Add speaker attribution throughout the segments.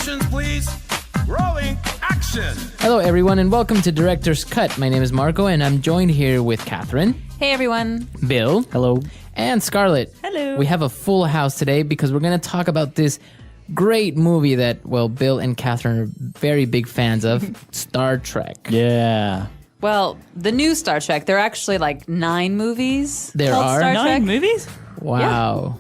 Speaker 1: Attention, please. Rolling action.
Speaker 2: Hello, everyone, and welcome to Director's Cut. My name is Marco, and I'm joined here with Catherine,
Speaker 3: Hey, everyone.
Speaker 2: Bill,
Speaker 4: Hello.
Speaker 2: and Scarlett.
Speaker 3: Hello.
Speaker 2: We have a full house today because we're going to talk about this great movie that, well, Bill and Catherine are very big fans of, Star Trek.
Speaker 4: Yeah.
Speaker 3: Well, the new Star Trek, there are actually like 9 movies.
Speaker 2: There
Speaker 3: called
Speaker 2: are?
Speaker 3: Star
Speaker 5: 9
Speaker 3: Trek.
Speaker 5: movies?
Speaker 2: Wow.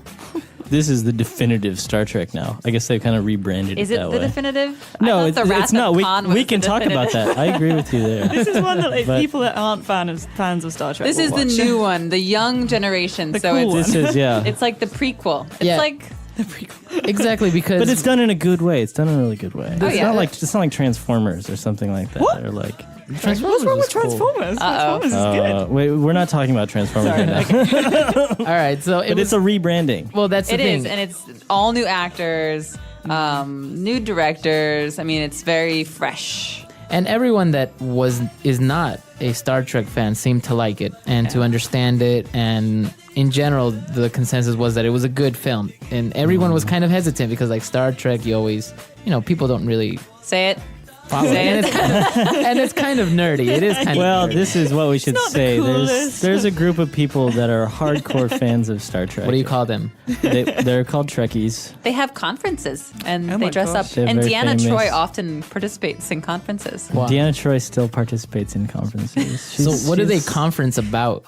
Speaker 4: This is the definitive Star Trek now. I guess they've kind of rebranded
Speaker 3: Is
Speaker 4: it
Speaker 3: it
Speaker 4: that
Speaker 3: the
Speaker 4: way.
Speaker 3: definitive?
Speaker 4: No,
Speaker 3: I thought the Wrath
Speaker 4: it's not.
Speaker 3: of Khan was
Speaker 4: We
Speaker 3: the
Speaker 4: can talk about
Speaker 3: definitive.
Speaker 4: that. I agree with you there.
Speaker 5: This is one that like,
Speaker 4: But-
Speaker 5: people that aren't fans of Star Trek
Speaker 3: This
Speaker 5: will
Speaker 3: is the
Speaker 5: watch.
Speaker 3: new one, the young generation.
Speaker 5: The
Speaker 3: so
Speaker 5: cool
Speaker 3: it's
Speaker 4: This is, yeah.
Speaker 3: it's like the prequel. It's
Speaker 2: Yeah.
Speaker 3: like
Speaker 2: Exactly, because...
Speaker 4: But it's done in a good way. It's done in a really good way.
Speaker 3: Oh,
Speaker 4: it's
Speaker 3: yeah.
Speaker 4: not like Transformers or something like that.
Speaker 5: What?
Speaker 4: Or like,
Speaker 2: Transformers
Speaker 5: What's wrong with
Speaker 2: is cool.
Speaker 5: Transformers? Transformers is good.
Speaker 4: wait, we're not talking about Transformers
Speaker 5: Sorry,
Speaker 4: right now.
Speaker 2: All right, so
Speaker 4: But it's a rebranding.
Speaker 2: Well, that's the
Speaker 3: it
Speaker 2: thing.
Speaker 3: is, and it's all new actors, new directors. I mean, it's very fresh.
Speaker 2: And everyone that is not a Star Trek fan seemed to like it and to understand it. And in general, the consensus was that it was a good film. And everyone was kind of hesitant because, like, Star Trek, you always, people don't really
Speaker 3: Say it.
Speaker 2: follow it.
Speaker 3: Say
Speaker 2: And
Speaker 3: it.
Speaker 2: it's kind of nerdy. It is kind
Speaker 4: Well,
Speaker 2: of nerdy.
Speaker 4: this is what we should
Speaker 5: not the
Speaker 4: say.
Speaker 5: coolest.
Speaker 4: There's a group of people that are hardcore fans of Star Trek.
Speaker 2: What do you call them?
Speaker 4: They're called Trekkies.
Speaker 3: They have conferences, and
Speaker 5: Oh
Speaker 3: they
Speaker 5: my
Speaker 3: dress
Speaker 5: gosh.
Speaker 3: up.
Speaker 4: They're
Speaker 3: And
Speaker 4: very
Speaker 3: Deanna
Speaker 4: famous.
Speaker 3: Troy often participates in conferences.
Speaker 2: Wow.
Speaker 4: Deanna Troy still participates in conferences.
Speaker 2: So what do they conference about?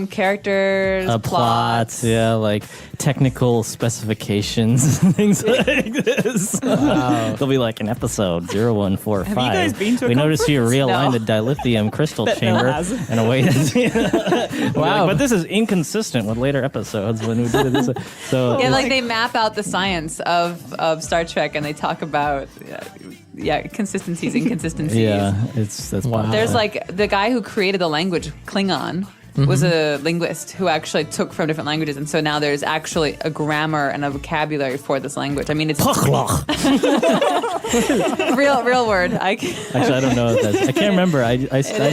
Speaker 3: Characters,
Speaker 4: plots, yeah, like technical specifications, things like this. They'll be like in episode 0145.
Speaker 5: Have you guys been to a
Speaker 4: we noticed you
Speaker 5: conference?
Speaker 4: realigned
Speaker 3: No.
Speaker 4: the dilithium crystal
Speaker 5: Bet Bill
Speaker 4: chamber
Speaker 5: has.
Speaker 4: in a way that's
Speaker 2: Wow.
Speaker 4: but this is inconsistent with later episodes when we did this. So
Speaker 3: Yeah, like they map out the science of Star Trek, and they talk about consistencies, inconsistencies.
Speaker 4: yeah, that's
Speaker 2: Wow.
Speaker 4: popular.
Speaker 3: There's like the guy who created the language Klingon was a linguist who actually took from different languages, and so now there's actually a grammar and a vocabulary for this language. I mean, it's real word.
Speaker 4: Actually, I don't know what that's. I can't remember. I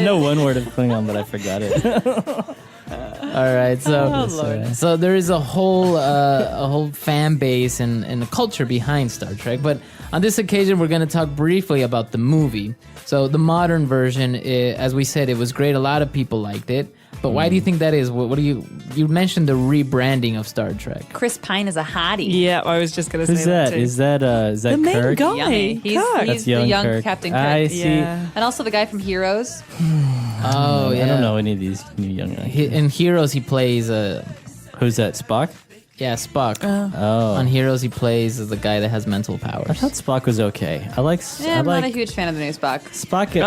Speaker 4: know one word of Klingon, but I forgot it.
Speaker 2: All right,
Speaker 3: Oh, Lord.
Speaker 2: so there is a whole fan base and a culture behind Star Trek. But on this occasion, we're going to talk briefly about the movie. So the modern version, as we said, it was great. A lot of people liked it. But why do you think that is? What do you mentioned the rebranding of Star Trek?
Speaker 3: Chris Pine is a hottie.
Speaker 5: Yeah, I was just gonna
Speaker 4: Who's
Speaker 5: say
Speaker 4: that?
Speaker 5: too.
Speaker 4: Is that
Speaker 5: the main
Speaker 4: Kirk?
Speaker 5: guy?
Speaker 3: Yummy. He's
Speaker 5: Kirk.
Speaker 4: That's
Speaker 3: the
Speaker 4: young
Speaker 3: young
Speaker 4: Kirk.
Speaker 3: Captain Kirk.
Speaker 4: I see.
Speaker 5: Yeah.
Speaker 3: And also the guy from Heroes.
Speaker 2: Oh, yeah.
Speaker 4: I don't know any of these new young guys.
Speaker 2: In Heroes, he plays
Speaker 4: Who's that? Spock?
Speaker 2: Spock.
Speaker 4: Oh.
Speaker 2: On Heroes, he plays the guy that has mental powers.
Speaker 4: I thought Spock was okay. I like.
Speaker 3: Yeah, I'm not a huge fan of the new Spock.
Speaker 4: Spock.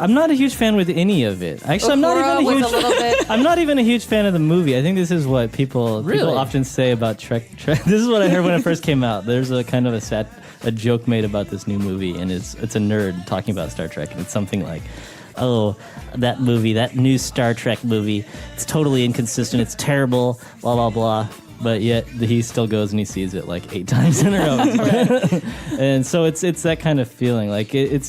Speaker 4: I'm not a huge fan with any of it. Actually, I'm not
Speaker 3: Uhura
Speaker 4: even a
Speaker 3: was
Speaker 4: huge.
Speaker 3: a little bit.
Speaker 4: I'm not even a huge fan of the movie. I think this is what people
Speaker 2: Really?
Speaker 4: often say about Trek. This is what I heard when it first came out. There's a kind of a joke made about this new movie, and it's a nerd talking about Star Trek, and it's something like, "Oh, that movie, that new Star Trek movie, it's totally inconsistent. It's terrible. Blah blah blah." But yet he still goes and he sees it like 8 times in a row. And so it's that kind of feeling. Like it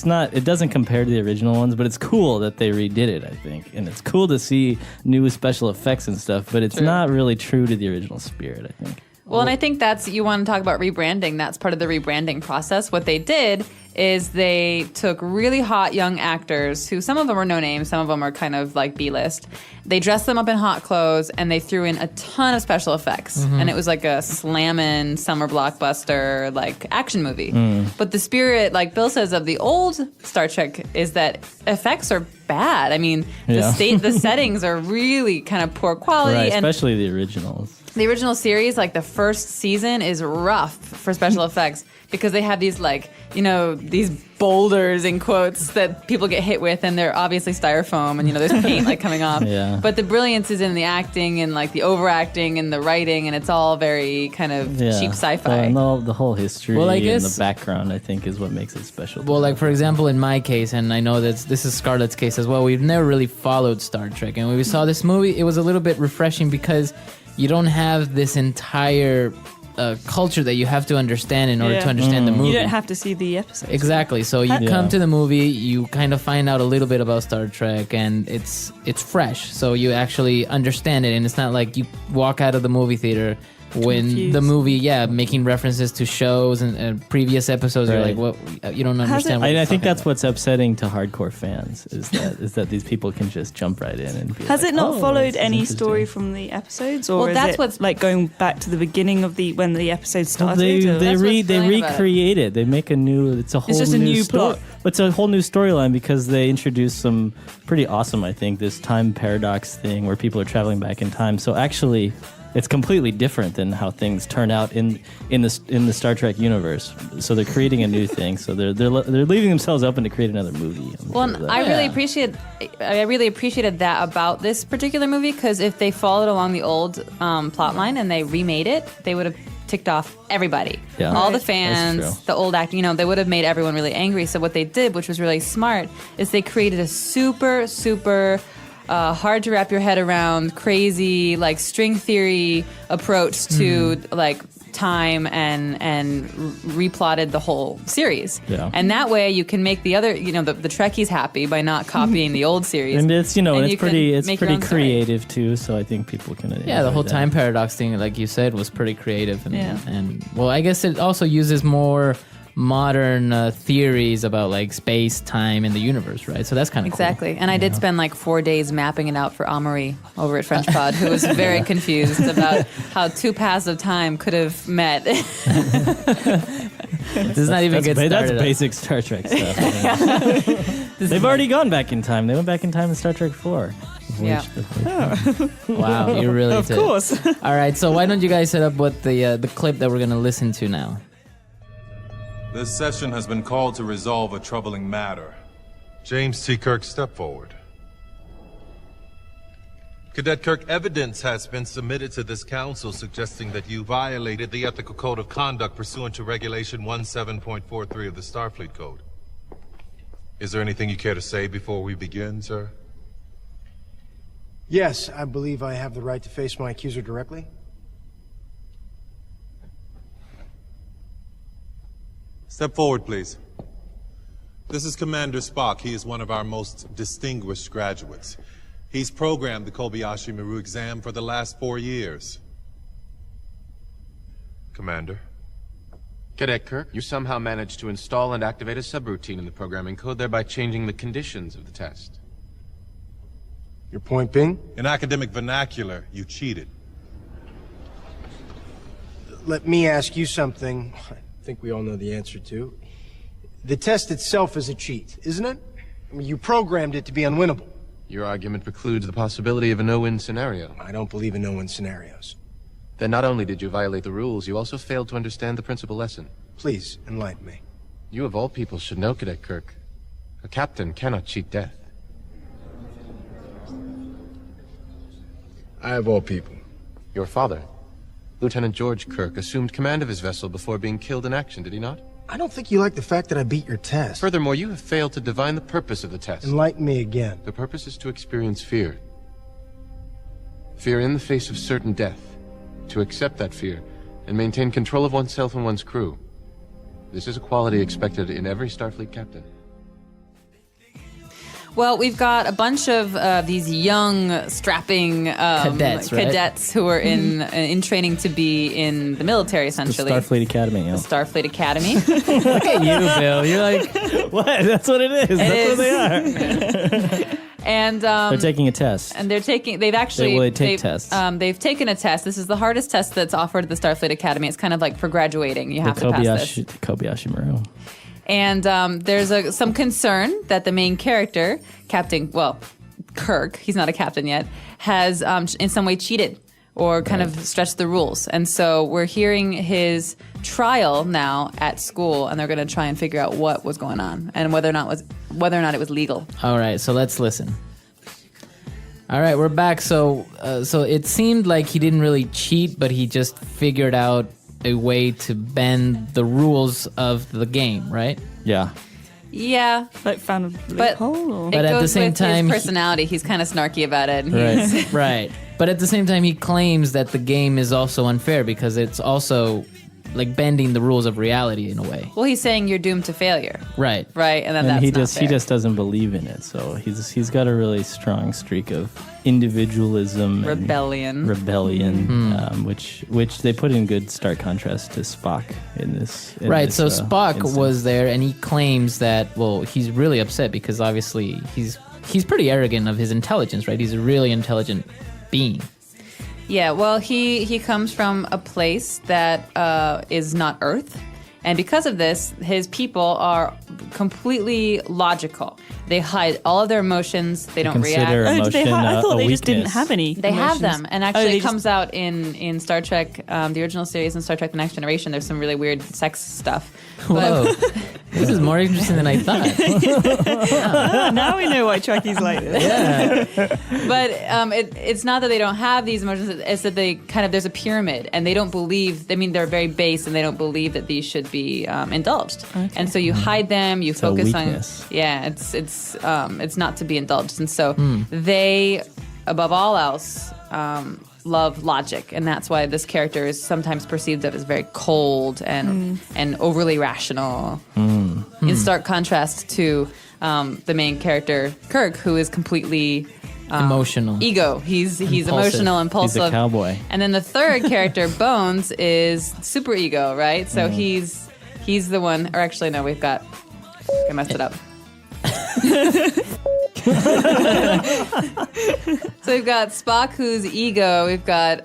Speaker 4: doesn't compare to the original ones, but it's cool that they redid it, I think. And it's cool to see new special effects and stuff, but it's not really true to the original spirit, I think.
Speaker 3: Well, and I think you want to talk about rebranding. That's part of the rebranding process. What they did is they took really hot young actors who some of them are no name, some of them are kind of like B-list. They dressed them up in hot clothes and they threw in a ton of special effects. And it was like a slammin' summer blockbuster like action movie. But the spirit, like Bill says, of the old Star Trek is that effects are bad. I mean,
Speaker 4: Yeah.
Speaker 3: the settings are really kind of poor quality.
Speaker 4: Right,
Speaker 3: and
Speaker 4: especially the originals.
Speaker 3: the original series, like the first season, is rough for special effects because they have these these boulders in quotes that people get hit with, and they're obviously styrofoam, and there's paint like coming off.
Speaker 4: Yeah.
Speaker 3: But the brilliance is in the acting and like the overacting and the writing, and it's all very kind of cheap sci-fi.
Speaker 4: And the whole history
Speaker 2: Well, I
Speaker 4: and
Speaker 2: guess-
Speaker 4: the background, I think, is what makes it special.
Speaker 2: Well, like for example, in my case, and I know that this is Scarlett's case as well, we've never really followed Star Trek. And when we saw this movie, it was a little bit refreshing because you don't have this entire culture that you have to understand in order
Speaker 5: Yeah.
Speaker 2: to understand the movie.
Speaker 5: You don't have to see the episode.
Speaker 2: Exactly. So you
Speaker 4: Yeah.
Speaker 2: come to the movie, you kind of find out a little bit about Star Trek, and it's fresh. So you actually understand it, and it's not like you walk out of the movie theater when
Speaker 5: Confused.
Speaker 2: the movie, making references to shows and previous episodes. You're like,
Speaker 4: Right.
Speaker 2: what? You don't understand. What
Speaker 4: I
Speaker 2: he's
Speaker 4: think
Speaker 2: talking
Speaker 4: that's what's upsetting to hardcore fans is that these people can just jump right in and be
Speaker 5: Has
Speaker 4: like,
Speaker 5: it not
Speaker 4: "Oh,
Speaker 5: followed
Speaker 4: this is
Speaker 5: any
Speaker 4: interesting."
Speaker 5: story from the episodes, or
Speaker 3: Well,
Speaker 5: is
Speaker 3: that's
Speaker 5: it
Speaker 3: what's-
Speaker 5: like going back to the beginning of when the episode
Speaker 4: Well,
Speaker 5: started?
Speaker 4: they
Speaker 5: or-
Speaker 3: That's what's
Speaker 4: they
Speaker 3: brilliant about it.
Speaker 4: recreate it. They make a new. It's a whole.
Speaker 5: just a new
Speaker 4: story.
Speaker 5: plot.
Speaker 4: It's a whole new storyline because they introduced some pretty awesome. I think this time paradox thing where people are traveling back in time. So actually, it's completely different than how things turn out in the Star Trek universe. So they're creating a new thing. So they're leaving themselves open to create another movie. I'm
Speaker 3: Well,
Speaker 4: sure of that.
Speaker 3: I really appreciated that about this particular movie, because if they followed along the old plot line and they remade it, they would have ticked off everybody.
Speaker 4: Yeah.
Speaker 3: All the
Speaker 4: That's
Speaker 3: fans,
Speaker 4: true.
Speaker 3: the old acting, they would have made everyone really angry. So what they did, which was really smart, is they created a super, super hard to wrap your head around, crazy, like string theory approach to like time and replotted the whole series.
Speaker 4: Yeah.
Speaker 3: And that way you can make the other, the Trekkies happy by not copying the old series.
Speaker 4: And it's
Speaker 3: And
Speaker 4: it's
Speaker 3: you can
Speaker 4: pretty
Speaker 3: make your own story.
Speaker 4: creative too. So I think people can.
Speaker 2: Yeah, the
Speaker 4: enjoy
Speaker 2: whole
Speaker 4: that.
Speaker 2: time paradox thing, like you said, was pretty creative,
Speaker 5: Yeah.
Speaker 2: and well, I guess it also uses more modern theories about like space, time, and the universe, right? So that's kind of
Speaker 3: Exactly. And I did spend like 4 days mapping it out for Amory over at French Pod, who was very confused about how two paths of time could have met.
Speaker 2: Cool. Does not even get
Speaker 4: That's
Speaker 2: started.
Speaker 4: basic Star Trek stuff. They've already gone back in time. They went back in time in Star Trek 4.
Speaker 3: Yeah.
Speaker 2: Wow, you really
Speaker 5: Of
Speaker 2: did.
Speaker 5: course.
Speaker 2: All right, so why don't you guys set up what the clip that we're gonna listen to now?
Speaker 1: This session has been called to resolve a troubling matter. James T. Kirk, step forward. Cadet Kirk, evidence has been submitted to this council suggesting that you violated the ethical code of conduct pursuant to Regulation 17.43 of the Starfleet Code. Is there anything you care to say before we begin, sir?
Speaker 6: Yes, I believe I have the right to face my accuser directly.
Speaker 1: Step forward, please. This is Commander Spock. He is one of our most distinguished graduates. He's programmed the Kobayashi Maru exam for the last 4 years. Commander.
Speaker 7: Cadet Kirk, you somehow managed to install and activate a subroutine in the programming code, thereby changing the conditions of the test.
Speaker 6: Your point being?
Speaker 1: In academic vernacular, you cheated.
Speaker 6: Let me ask you something I think we all know the answer to. The test itself is a cheat, isn't it? I mean, you programmed it to be unwinnable.
Speaker 7: Your argument precludes the possibility of a no-win scenario.
Speaker 6: I don't believe in no-win scenarios.
Speaker 7: Then not only did you violate the rules, you also failed to understand the principal lesson.
Speaker 6: Please, enlighten me.
Speaker 7: You of all people should know, Cadet Kirk. A captain cannot cheat death.
Speaker 6: I of all people.
Speaker 7: Your father, Lieutenant George Kirk, assumed command of his vessel before being killed in action, did he not?
Speaker 6: I don't think you like the fact that I beat your test.
Speaker 7: Furthermore, you have failed to divine the purpose of the test.
Speaker 6: Enlighten me again.
Speaker 7: The purpose is to experience fear. Fear in the face of certain death. To accept that fear and maintain control of oneself and one's crew. This is a quality expected in every Starfleet captain.
Speaker 3: Well, we've got a bunch of these young, strapping
Speaker 2: Cadets, right?
Speaker 3: cadets who are in training to be in the military,
Speaker 4: The
Speaker 3: essentially.
Speaker 4: Starfleet Academy. Yeah.
Speaker 3: Starfleet Academy.
Speaker 2: Look at you, Bill. You're like,
Speaker 4: What? That's what it is. That's what they are.
Speaker 3: And
Speaker 4: They're taking a test.
Speaker 3: and they've actually
Speaker 4: They take
Speaker 3: they've,
Speaker 4: tests.
Speaker 3: They've taken a test. This is the hardest test that's offered at the Starfleet Academy. It's kind of like for graduating. You have to pass this.
Speaker 4: Kobayashi Maru.
Speaker 3: And there's some concern that the main character, Kirk, he's not a captain yet, has in some way cheated or kind of stretched the rules. And so we're hearing his trial now at school, and they're going to try and figure out what was going on and whether or not it was legal.
Speaker 2: all right, so let's listen. All right, we're back. So it seemed like he didn't really cheat, but he just figured out a way to bend the rules of the game, right?
Speaker 4: Yeah.
Speaker 3: Yeah,
Speaker 5: Like found a
Speaker 3: but
Speaker 5: loophole, or?
Speaker 3: it
Speaker 2: But at the
Speaker 3: goes
Speaker 2: same
Speaker 3: with
Speaker 2: time,
Speaker 3: his
Speaker 2: he-
Speaker 3: personality. He's kind of snarky about it. And he's,
Speaker 2: Right, right. But at the same time, he claims that the game is also unfair because it's also like bending the rules of reality in a way.
Speaker 3: Well, he's saying you're doomed to failure,
Speaker 2: Right.
Speaker 3: right? And then
Speaker 4: And
Speaker 3: that's
Speaker 4: he
Speaker 3: not
Speaker 4: just
Speaker 3: fair.
Speaker 4: he just doesn't believe in it. So he's got a really strong streak of individualism, and rebellion, which they put in good stark contrast to Spock in this.
Speaker 2: Right, so Spock
Speaker 4: instance.
Speaker 2: was there, and he claims that, well, he's really upset because obviously he's pretty arrogant of his intelligence, right? He's a really intelligent being.
Speaker 3: Yeah, well, he comes from a place that is not Earth. And because of this, his people are completely logical. They hide all of their emotions. They don't
Speaker 4: consider
Speaker 3: react.
Speaker 5: Oh, did they
Speaker 4: emotion
Speaker 5: I thought
Speaker 4: a
Speaker 5: they just didn't
Speaker 4: weakness.
Speaker 5: have any.
Speaker 3: They have
Speaker 5: emotions.
Speaker 3: them, and actually
Speaker 5: they
Speaker 3: it comes out in Star Trek, the original series, and Star Trek: The Next Generation. There's some really weird sex stuff.
Speaker 2: Whoa, this is more interesting than I thought.
Speaker 5: Now we know why Chucky's like this.
Speaker 3: But it's not that they don't have these emotions. It's that they kind of, there's a pyramid, and they don't believe. I mean, they're very base, and they don't believe that these should be indulged. And so you hide them. You
Speaker 4: a
Speaker 3: focus on.
Speaker 4: weakness.
Speaker 3: Yeah, it's not to be indulged, and so they, above all else, love logic, and that's why this character is sometimes perceived as very cold and overly rational. In stark contrast to the main character Kirk, who is completely
Speaker 2: Emotional.
Speaker 3: ego. He's
Speaker 2: Impulsive.
Speaker 3: emotional, impulsive.
Speaker 4: He's a cowboy.
Speaker 3: And then the third character, Bones, is super ego, right? So he's the one. Or actually, no, I messed it up. So we've got Spock, who's ego. We've got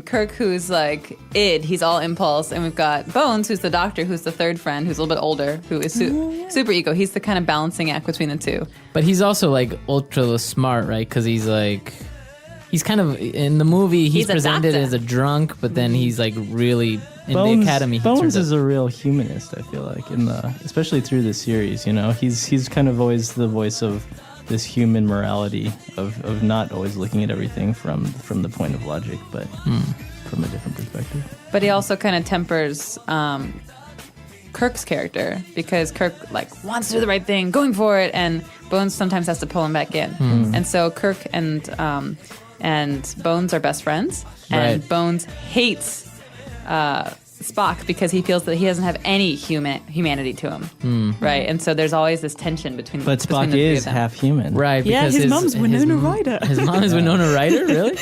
Speaker 3: Kirk, who's like id. He's all impulse. And we've got Bones, who's the doctor, who's the third friend, who's a little bit older, who is super ego. He's the kind of balancing act between the two.
Speaker 2: But he's also like ultra smart, right? Because he's kind of in the movie. He's
Speaker 3: He's a
Speaker 2: presented
Speaker 3: doctor.
Speaker 2: as a drunk, but then he's like really in
Speaker 4: Bones,
Speaker 2: the academy. He
Speaker 4: Bones
Speaker 2: turns
Speaker 4: is
Speaker 2: out-
Speaker 4: a real humanist. I feel like especially through the series. You know, he's kind of always the voice of this human morality of not always looking at everything from the point of logic, but from a different perspective.
Speaker 3: But he also kind of tempers Kirk's character, because Kirk like wants to do the right thing, going for it, and Bones sometimes has to pull him back in. And so Kirk and Bones are best friends, and
Speaker 2: Right.
Speaker 3: Bones hates Spock because he feels that he doesn't have any humanity to him, right? And so there's always this tension between.
Speaker 4: But
Speaker 3: between
Speaker 4: Spock
Speaker 3: the three
Speaker 4: is
Speaker 3: of them.
Speaker 4: half human.
Speaker 2: Right,
Speaker 5: Yeah,
Speaker 2: because
Speaker 5: his mom's Winona Ryder.
Speaker 2: His mom is Winona Ryder, really?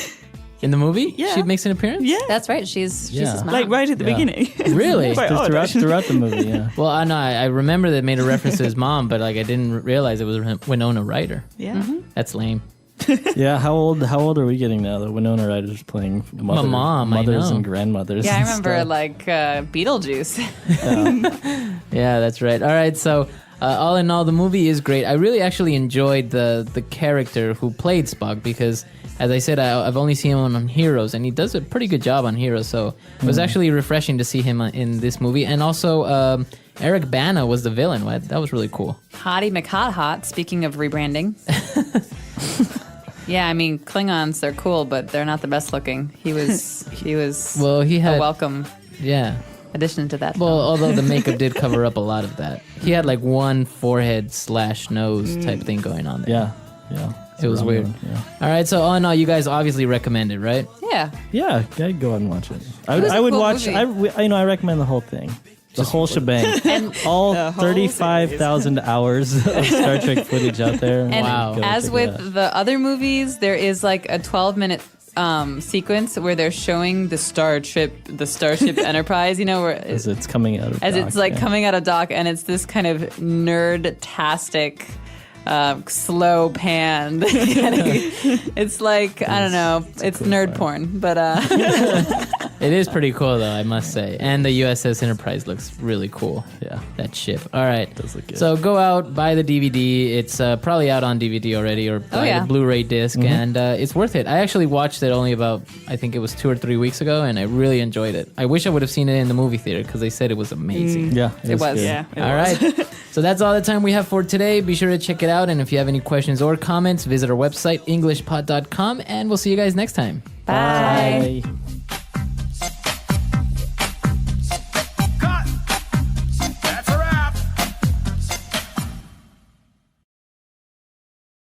Speaker 2: In the movie?
Speaker 5: Yeah.
Speaker 2: She makes an appearance?
Speaker 5: Yeah.
Speaker 3: That's right. She's
Speaker 4: Yeah.
Speaker 3: his mom.
Speaker 5: Like right at the
Speaker 4: Yeah.
Speaker 5: beginning.
Speaker 2: Really?
Speaker 5: Quite odd, actually.
Speaker 4: Throughout the movie, yeah.
Speaker 2: Well, I know. I remember that it made a reference to his mom, but like I didn't realize it was Winona Ryder.
Speaker 5: Yeah.
Speaker 2: That's lame.
Speaker 4: Yeah, how old are we getting now that Winona Ryder's playing
Speaker 2: mom, I
Speaker 4: mothers
Speaker 2: know.
Speaker 4: and grandmothers?
Speaker 3: Yeah, I
Speaker 4: and
Speaker 3: remember
Speaker 4: stuff.
Speaker 3: like Beetlejuice.
Speaker 2: Yeah, that's right. All right, so all in all, the movie is great. I really actually enjoyed the character who played Spock because, as I said, I've only seen him on Heroes, and he does a pretty good job on Heroes. So it was actually refreshing to see him in this movie. And also, Eric Bana was the villain. What? That was really cool.
Speaker 3: Hottie McHot. Speaking of rebranding. Yeah, I mean Klingons, they're cool, but they're not the best looking. He was
Speaker 2: Well, he had
Speaker 3: a welcome
Speaker 2: yeah.
Speaker 3: addition to that.
Speaker 2: Well,
Speaker 3: film.
Speaker 2: although the makeup did cover up a lot of that, he had like one forehead / nose type thing going on there.
Speaker 4: Yeah.
Speaker 2: It was
Speaker 4: Wrong
Speaker 2: weird.
Speaker 4: one, Yeah.
Speaker 2: All right, so all in all, you guys obviously recommend it, right?
Speaker 3: Yeah,
Speaker 4: Yeah, I'd go ahead and watch it.
Speaker 3: was a
Speaker 4: I would
Speaker 3: cool
Speaker 4: watch.
Speaker 3: movie.
Speaker 4: I recommend the whole thing, the whole shebang,
Speaker 3: and
Speaker 4: all
Speaker 5: The whole
Speaker 4: 35,000 hours of Star Trek footage out there.
Speaker 3: and
Speaker 2: Wow.
Speaker 4: Go
Speaker 3: as
Speaker 4: check it
Speaker 3: with
Speaker 4: out.
Speaker 3: the other movies, there is like a 12-minute sequence where they're showing the Starship Enterprise. You know, where
Speaker 4: as it's coming out of
Speaker 3: as
Speaker 4: dock,
Speaker 3: it's like
Speaker 4: yeah.
Speaker 3: coming out of dock, and it's this kind of nerd-tastic, slow pan. It's like, I don't know, it's
Speaker 4: cool
Speaker 3: nerd
Speaker 4: part.
Speaker 3: porn, but
Speaker 2: It is pretty cool, though, I must say. And the USS Enterprise looks really cool.
Speaker 4: Yeah.
Speaker 2: That ship. All right.
Speaker 4: Does look good.
Speaker 2: So go out, buy the DVD. It's probably out on DVD already, or buy
Speaker 3: yeah.
Speaker 2: the Blu-ray disc,
Speaker 4: Mm-hmm.
Speaker 2: and it's worth it. I actually watched it only about, I think it was 2 or 3 weeks ago, and I really enjoyed it. I wish I would have seen it in the movie theater because they said it was amazing.
Speaker 4: Yeah,
Speaker 3: It was.
Speaker 4: good.
Speaker 5: Yeah. it
Speaker 2: All
Speaker 5: was.
Speaker 2: right. So that's all the time we have for today. Be sure to check it out. And if you have any questions or comments, visit our website, englishpod.com, and we'll see you guys next time.
Speaker 3: bye.
Speaker 4: Bye.